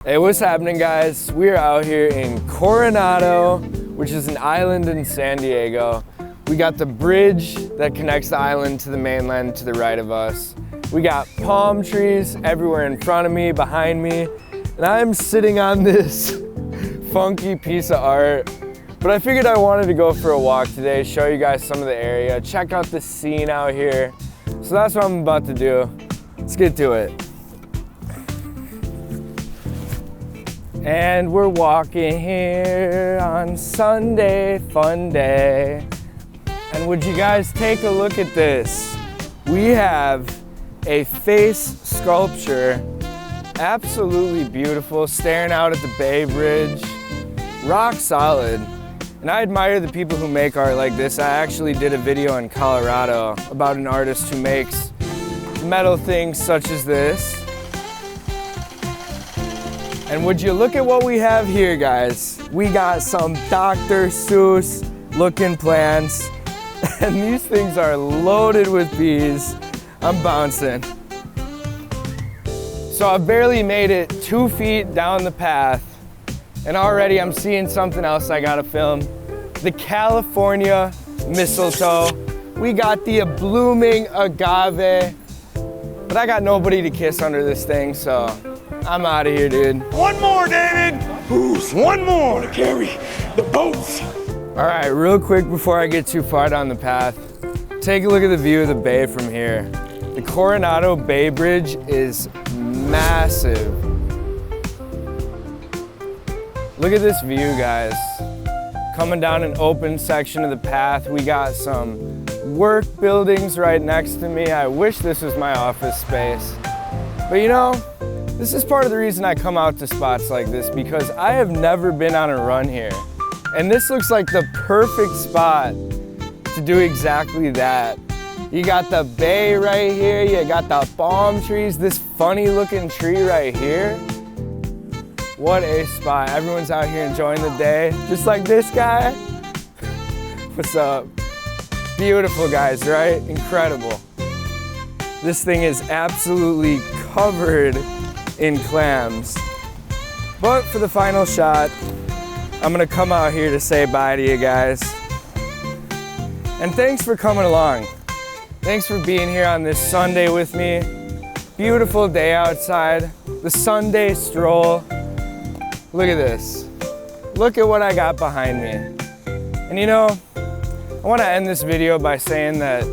Hey, what's happening, guys? We are out here in Coronado, which is an island in San Diego. We got the bridge that connects the island to the mainland to the right of us. We got palm trees everywhere in front of me, behind me, and I'm sitting on this funky piece of art. But I figured I wanted to go for a walk today, show you guys some of the area, check out the scene out here. So that's what I'm about to do. Let's get to it. And we're walking here on Sunday, fun day. And would you guys take a look at this? We have a face sculpture, absolutely beautiful, staring out at the Bay Bridge, rock solid. And I admire the people who make art like this. I actually did a video in Colorado about an artist who makes metal things such as this. And would you look at what we have here, guys? We got some Dr. Seuss looking plants, and these things are loaded with bees. I'm bouncing. So I've barely made it 2 feet down the path, and already I'm seeing something else I gotta film. The California mistletoe. We got the blooming agave, but I got nobody to kiss under this thing, so I'm out of here, dude. One more, David. Who's one more to carry the boats? All right, real quick before I get too far down the path, take a look at the view of the bay from here. The Coronado Bay Bridge is massive. Look at this view, guys. Coming down an open section of the path, we got some work buildings right next to me. I wish this was my office space. But you know, this is part of the reason I come out to spots like this, because I have never been on a run here. And this looks like the perfect spot to do exactly that. You got the bay right here, you got the palm trees, this funny looking tree right here. What a spot. Everyone's out here enjoying the day, just like this guy. What's up? Beautiful, guys, right? Incredible. This thing is absolutely covered in clams. But for the final shot, I'm gonna come out here to say bye to you guys. And thanks for coming along. Thanks for being here on this Sunday with me. Beautiful day outside, the Sunday stroll. Look at this. Look at what I got behind me. And you know, I wanna end this video by saying that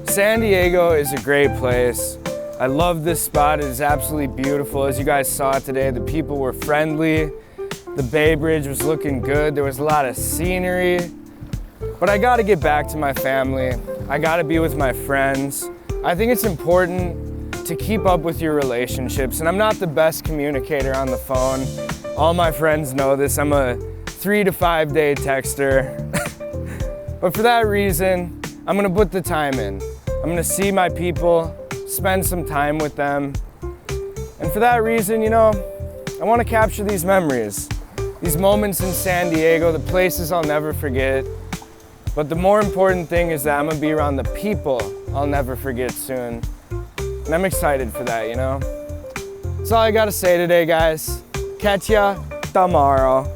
San Diego is a great place. I love this spot. It is absolutely beautiful. As you guys saw today, the people were friendly. The Bay Bridge was looking good. There was a lot of scenery. But I gotta get back to my family. I gotta be with my friends. I think it's important to keep up with your relationships. And I'm not the best communicator on the phone. All my friends know this. I'm a 3 to 5 day texter. But for that reason, I'm gonna put the time in. I'm gonna see my people, spend some time with them. And for that reason, you know, I want to capture these memories, these moments in San Diego, the places I'll never forget. But the more important thing is that I'm gonna be around the people I'll never forget soon. And I'm excited for that, you know? That's all I gotta say today, guys. Catch ya tomorrow.